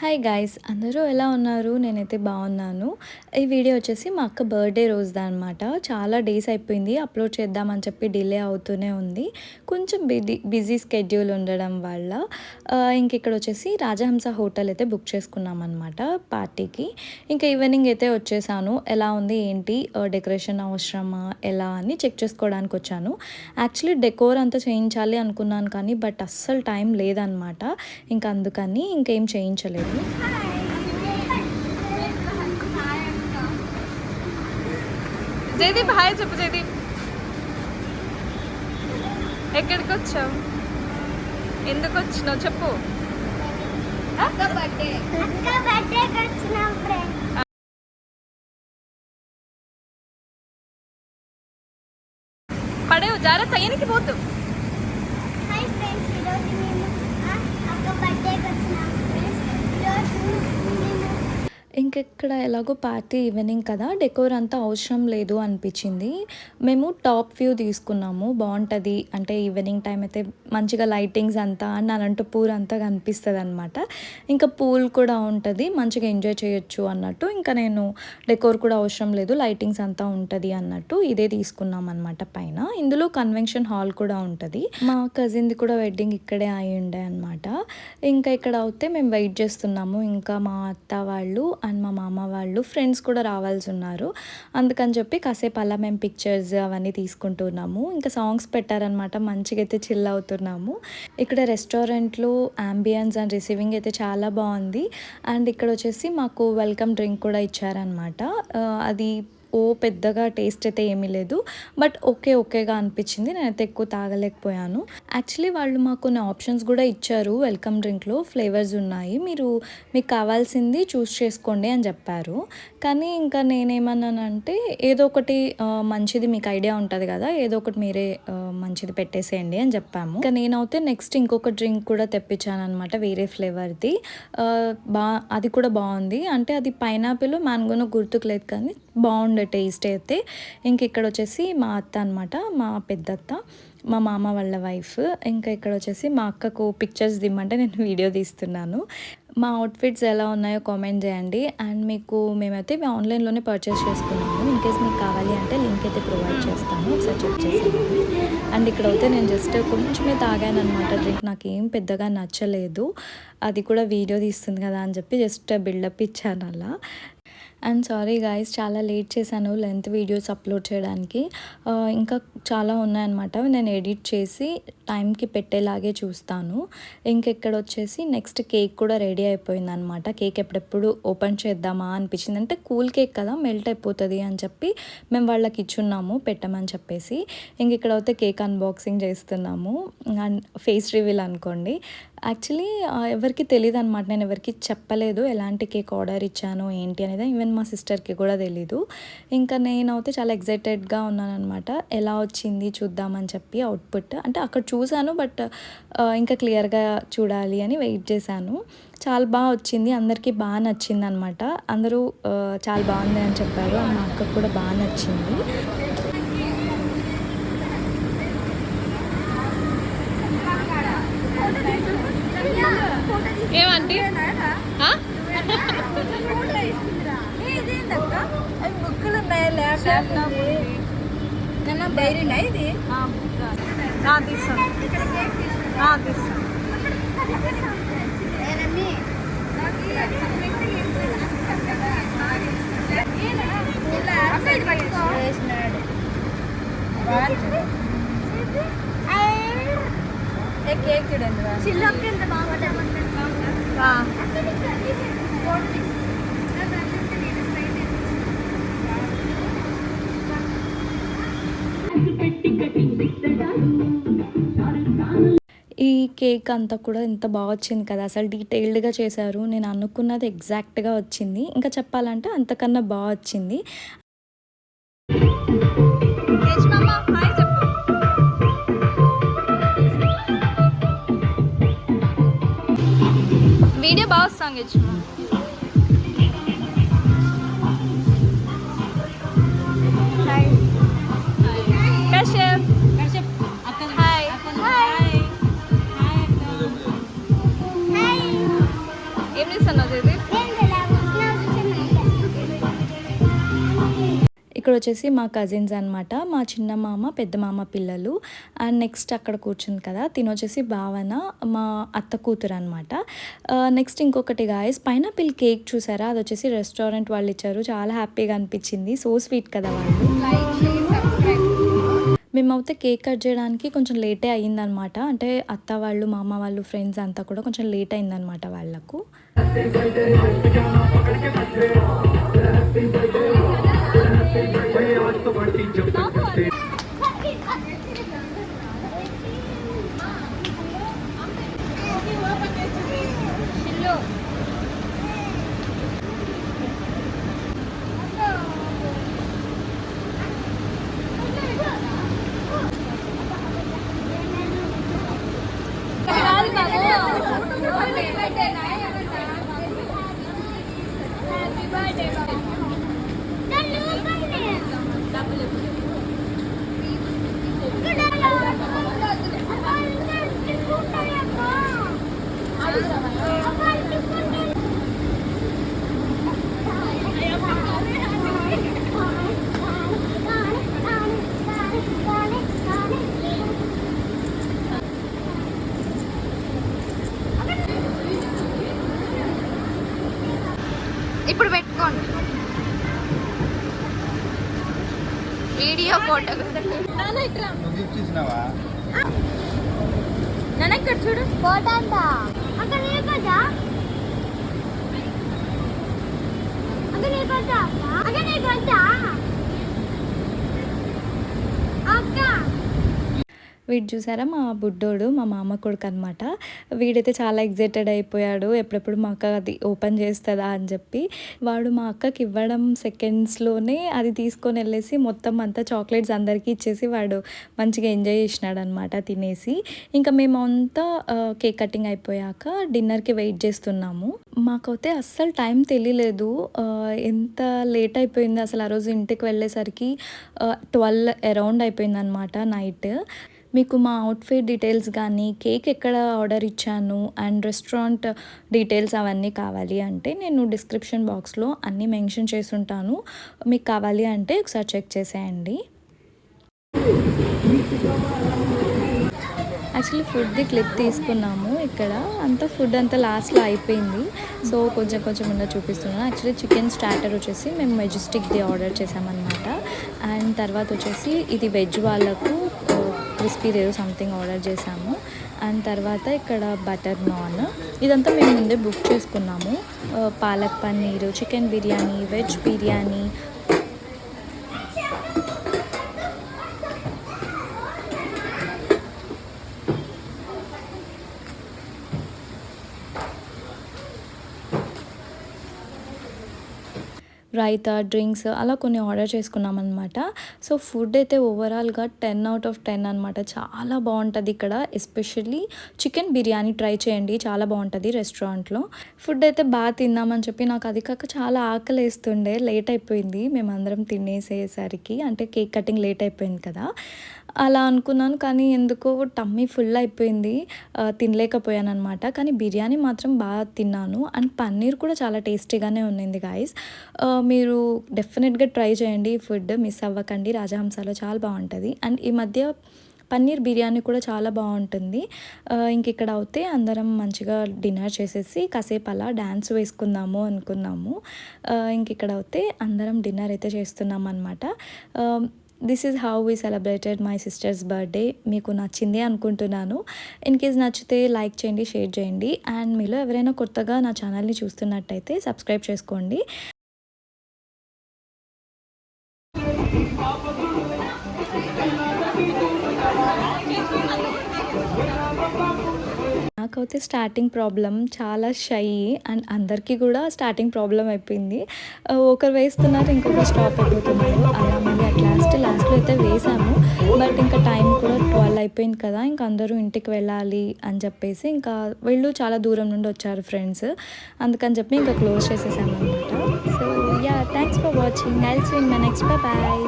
Hi guys, అందరూ ఎలా ఉన్నారు? నేనైతే బాగున్నాను. ఈ వీడియో వచ్చేసి మా అక్క బర్త్డే రోజుదా అనమాట. చాలా డేస్ అయిపోయింది అప్లోడ్ చేద్దామని చెప్పి డిలే అవుతూనే ఉంది. కొంచెం బిజీ స్కెడ్యూల్ ఉండడం వల్ల ఇంక ఇక్కడ వచ్చేసి రాజహంస హోటల్ అయితే బుక్ చేసుకున్నాం అనమాట పార్టీకి. ఇంకా ఈవినింగ్ అయితే వచ్చేసాను. ఎలా ఉంది ఏంటి, డెకరేషన్ అవసరమా ఎలా అని చెక్ చేసుకోవడానికి వచ్చాను. యాక్చువల్లీ డెకోర్ అంతా చేయించాలి అనుకున్నాను కానీ బట్ అస్సలు టైం లేదనమాట. ఇంకా అందుకని ఇంకేం చేయించలేదు. జయదీప్ హాయ్ చెప్పు. జయదీప్ ఎక్కడికి వచ్చావు? ఎందుకు వచ్చినావు చెప్పు. పడేవు జాగ్రత్త, అయ్యనికి పోతు. ఇంకెక్కడ ఎలాగో పార్టీ ఈవినింగ్ కదా, డెకోర్ అంతా అవసరం లేదు అనిపించింది. మేము టాప్ వ్యూ తీసుకున్నాము, బాగుంటుంది. అంటే ఈవినింగ్ టైం అయితే మంచిగా లైటింగ్స్ అంతా అండ్ అనంతపూర్ అంతా కనిపిస్తుంది అనమాట. ఇంకా పూల్ కూడా ఉంటుంది, మంచిగా ఎంజాయ్ చేయొచ్చు అన్నట్టు. ఇంకా నేను డెకోర్ కూడా అవసరం లేదు, లైటింగ్స్ అంతా ఉంటుంది అన్నట్టు ఇదే తీసుకున్నాం అనమాట పైన. ఇందులో కన్వెన్షన్ హాల్ కూడా ఉంటుంది. మా కజిన్ది కూడా వెడ్డింగ్ ఇక్కడే అయి ఉండే అనమాట. ఇంకా ఇక్కడ అయితే మేము వెయిట్ చేస్తున్నాము. ఇంకా మా అత్త వాళ్ళు అండ్ మా మామ వాళ్ళు ఫ్రెండ్స్ కూడా రావాల్సి ఉన్నారు. అందుకని చెప్పి కాసేపు అలా మేము పిక్చర్స్ అవన్నీ తీసుకుంటున్నాము. ఇంకా సాంగ్స్ పెట్టారనమాట, మంచిగా అయితే చిల్ అవుతున్నాము. ఇక్కడ రెస్టారెంట్లో అంబియన్స్ అండ్ రిసీవింగ్ అయితే చాలా బాగుంది. అండ్ ఇక్కడ వచ్చేసి మాకు వెల్కమ్ డ్రింక్ కూడా ఇచ్చారనమాట. అది పెద్దగా టేస్ట్ అయితే ఏమీ లేదు, బట్ ఓకేగా అనిపించింది. నేనైతే ఎక్కువ తాగలేకపోయాను. యాక్చువల్లీ వాళ్ళు మాకు కొన్ని ఆప్షన్స్ కూడా ఇచ్చారు. వెల్కమ్ డ్రింక్లో ఫ్లేవర్స్ ఉన్నాయి, మీకు కావాల్సింది చూస్ చేసుకోండి అని చెప్పారు. కానీ ఇంకా నేనేమన్నానంటే ఏదో ఒకటి మంచిది, మీకు ఐడియా ఉంటుంది కదా, ఏదో ఒకటి మీరే మంచిది పెట్టేసేయండి అని చెప్పాము. ఇంకా నేనైతే నెక్స్ట్ ఇంకొక డ్రింక్ కూడా తెప్పించాను అనమాట, వేరే ఫ్లేవర్ది. అది కూడా బాగుంది. అంటే అది పైనాపిల్ మ్యాంగోనో గుర్తుకు లేదు కానీ బాగుండే టేస్ట్ అయితే. ఇంక ఇక్కడ వచ్చేసి మా అత్త అనమాట, మా పెద్దత్త, మా మామ వాళ్ళ వైఫ్. ఇంకా ఇక్కడ వచ్చేసి మా అక్కకు పిక్చర్స్ దిమ్మంటే నేను వీడియో తీస్తున్నాను. మా అవుట్ఫిట్స్ ఎలా ఉన్నాయో కామెంట్ చేయండి. అండ్ మేమైతే ఆన్లైన్లోనే పర్చేస్ చేసుకున్నాము. ఇన్కేస్ మీకు కావాలి అంటే లింక్ అయితే ప్రొవైడ్ చేస్తాను, ఒకసారి చెక్ చేసేయండి. అండ్ ఇక్కడ అయితే నేను జస్ట్ కొంచెమే తాగాను అనమాట డ్రింక్, నాకు ఏం పెద్దగా నచ్చలేదు. అది కూడా వీడియో తీస్తుంది కదా అని చెప్పి జస్ట్ బిల్డప్ ఇచ్చాను అలా. అండ్ సారీ గాయస్, చాలా లేట్ చేశాను లెంత్ వీడియోస్ అప్లోడ్ చేయడానికి. ఇంకా చాలా ఉన్నాయన్నమాట, నేను ఎడిట్ చేసి టైంకి పెట్టేలాగే చూస్తాను. ఇంకెక్కడ వచ్చేసి నెక్స్ట్ కేక్ కూడా రెడీ అయిపోయింది అనమాట. కేక్ ఎప్పుడెప్పుడు ఓపెన్ చేద్దామా అనిపించింది. అంటే కూల్ కేక్ కదా, మెల్ట్ అయిపోతుంది అని చెప్పి మేము వాళ్ళకి ఇచ్చున్నాము పెట్టమని చెప్పేసి. ఇంక ఇక్కడ అయితే కేక్ అన్బాక్సింగ్ చేస్తున్నాము అండ్ ఫేస్ రివీల్ అనుకోండి. యాక్చువల్లీ ఎవరికి తెలియదు అనమాట, నేను ఎవరికి చెప్పలేదు ఎలాంటి కేక్ ఆర్డర్ ఇచ్చాను ఏంటి అనేది. ఈవెన్ మా సిస్టర్కి కూడా తెలీదు. ఇంకా నేనైతే చాలా ఎక్సైటెడ్గా ఉన్నాను అనమాట, ఎలా వచ్చింది చూద్దామని చెప్పి. అవుట్పుట్ అంటే అక్కడ చూశాను, బట్ ఇంకా క్లియర్గా చూడాలి అని వెయిట్ చేశాను. చాలా బాగా వచ్చింది, అందరికీ బాగా నచ్చింది అనమాట. అందరూ చాలా బాగుంది అని చెప్పారు. అండ్ మా అక్కకు కూడా బాగా నచ్చింది. ఏమంటే బుక్కులు ఉన్నాయి, ల్యాప్టాప్ డైరీనా ఇది? తీస్తాను. కేక్ చూడండి, చిల్లకి ఎంత బాగుంటుంది. ఈ కేక్ అంతా కూడా ఎంత బాగా వచ్చింది కదా, అసలు డీటెయిల్డ్గా చేశారు. నేను అనుకున్నది ఎగ్జాక్ట్గా వచ్చింది, ఇంకా చెప్పాలంటే అంతకన్నా బాగా వచ్చింది. వీడియో బాగా వస్తాంగ్ ఏం చేస్తున్నావు జయదీప్? ఇక్కడ వచ్చేసి మా కజిన్స్ అనమాట, మా చిన్న మామ పెద్ద మామ పిల్లలు. అండ్ నెక్స్ట్ అక్కడ కూర్చుంది కదా తిను వచ్చేసి భావన, మా అత్త కూతురు అనమాట. నెక్స్ట్ ఇంకొకటి గాయస్, పైనాపిల్ కేక్ చూసారా, అది వచ్చేసి రెస్టారెంట్ వాళ్ళు ఇచ్చారు. చాలా హ్యాపీగా అనిపించింది, సో స్వీట్ కదా వాళ్ళు. మేమైతే కేక్ కట్ చేయడానికి కొంచెం లేటే అయ్యిందనమాట. అంటే అత్త వాళ్ళు మామ వాళ్ళు ఫ్రెండ్స్ అంతా కూడా కొంచెం లేట్ అయిందనమాట వాళ్ళకు. ఇప్పుడు పెట్టుకోండి వీడియో ఫోటో. నాన్న ఇక్కడ చూడు ఫోటో అంతా అక్కడ నీకొద్దా అక్క. వీడు చూసారా మా బుడ్డోడు, మా మామ కొడుకు అనమాట. వీడైతే చాలా ఎగ్జైటెడ్ అయిపోయాడు, ఎప్పుడెప్పుడు మా అక్క అది ఓపెన్ చేస్తుందా అని చెప్పి. వాడు మా అక్కకి ఇవ్వడం సెకండ్స్లోనే అది తీసుకొని వెళ్ళేసి మొత్తం అంతా చాక్లెట్స్ అందరికీ ఇచ్చేసి వాడు మంచిగా ఎంజాయ్ చేసినాడు అనమాట తినేసి. ఇంకా మేమంతా కేక్ కటింగ్ అయిపోయాక డిన్నర్కి వెయిట్ చేస్తున్నాము. మాకైతే అస్సలు టైం తెలియలేదు, ఎంత లేట్ అయిపోయింది అసలు. ఆ రోజు ఇంటికి వెళ్ళేసరికి 12 అరౌండ్ అయిపోయింది అనమాట నైట్. మీకు మా అవుట్ఫిట్ డీటెయిల్స్ కానీ కేక్ ఎక్కడ ఆర్డర్ ఇచ్చాను అండ్ రెస్టారెంట్ డీటెయిల్స్ అవన్నీ కావాలి అంటే నేను డిస్క్రిప్షన్ బాక్స్లో అన్నీ మెన్షన్ చేసి ఉంటాను. మీకు కావాలి అంటే ఒకసారి చెక్ చేసేయండి. యాక్చువల్లీ ఫుడ్ది క్లిప్ తీసుకున్నాము, ఇక్కడ అంతా ఫుడ్ అంతా లాస్ట్లో అయిపోయింది, సో కొంచెం కొంచెం ఉండ చూపిస్తున్నాను. యాక్చువల్లీ చికెన్ స్టార్టర్ వచ్చేసి మేము మెజెస్టిక్ది ఆర్డర్ చేసామన్నమాట. అండ్ తర్వాత వచ్చేసి ఇది వెజ్ వాళ్ళకు క్రిస్పీది ఏదో సంథింగ్ ఆర్డర్ చేసాము. అండ్ తర్వాత ఇక్కడ బటర్ నాన్, ఇదంతా మేము ముందే బుక్ చేసుకున్నాము. Palak paneer, chicken biryani, veg biryani, raita, drinks అలా కొన్ని ఆర్డర్ చేసుకున్నాం అనమాట. సో ఫుడ్ అయితే ఓవరాల్గా 10 out of 10 అనమాట. చాలా బాగుంటుంది ఇక్కడ. ఎస్పెషల్లీ చికెన్ బిర్యానీ ట్రై చేయండి, చాలా బాగుంటుంది రెస్టారెంట్లో. ఫుడ్ అయితే బాగా తిన్నామని చెప్పి నాకు అది కాక చాలా ఆకలి వేస్తుండే, లేట్ అయిపోయింది మేమందరం తినేసేసరికి. అంటే కేక్ కటింగ్ లేట్ అయిపోయింది కదా, అలా అనుకున్నాను. కానీ ఎందుకో టమ్మీ ఫుల్ అయిపోయింది, తినలేకపోయాను అనమాట. కానీ బిర్యానీ మాత్రం బాగా తిన్నాను. అండ్ పన్నీర్ కూడా చాలా టేస్టీగానే ఉన్నింది గాయస్. మీరు డెఫినెట్గా ట్రై చేయండి, ఫుడ్ మిస్ అవ్వకండి. రాజహంసలో చాలా బాగుంటుంది. అండ్ ఈ మధ్య పన్నీర్ బిర్యానీ కూడా చాలా బాగుంటుంది. ఇంక ఇక్కడ అయితే అందరం మంచిగా డిన్నర్ చేసేసి కాసేపు అలా డ్యాన్స్ వేసుకుందాము అనుకున్నాము. ఇంక ఇక్కడ అయితే అందరం డిన్నర్ అయితే చేస్తున్నాం అనమాట. This is how we celebrated my sisters birthday. మీకు నచ్చింది అనుకుంటున్నాను. ఇన్ కేస్ నచ్చితే లైక్ చేయండి, షేర్ చేయండి. అండ్ మీలో ఎవరైనా కొత్తగా నా ఛానల్ని చూస్తున్నట్టయితే సబ్స్క్రైబ్ చేసుకోండి. నాకైతే స్టార్టింగ్ ప్రాబ్లం, చాలా షై. అండ్ అందరికీ కూడా స్టార్టింగ్ ప్రాబ్లం అయిపోయింది. ఒకరు వేస్తున్నారు, ఇంకొకరు స్టాప్ అయిపోతున్నారు. అలా మళ్ళీ లాస్ట్లో అయితే వేసాము. బట్ ఇంకా టైం కూడా 12 అయిపోయింది కదా, ఇంకా అందరూ ఇంటికి వెళ్ళాలి అని చెప్పేసి ఇంకా వీళ్ళు చాలా దూరం నుండి వచ్చారు ఫ్రెండ్స్, అందుకని చెప్పి ఇంకా క్లోజ్ చేసేసాము అనమాట. So yeah, thanks for watching. I'll see you in my next. Bye.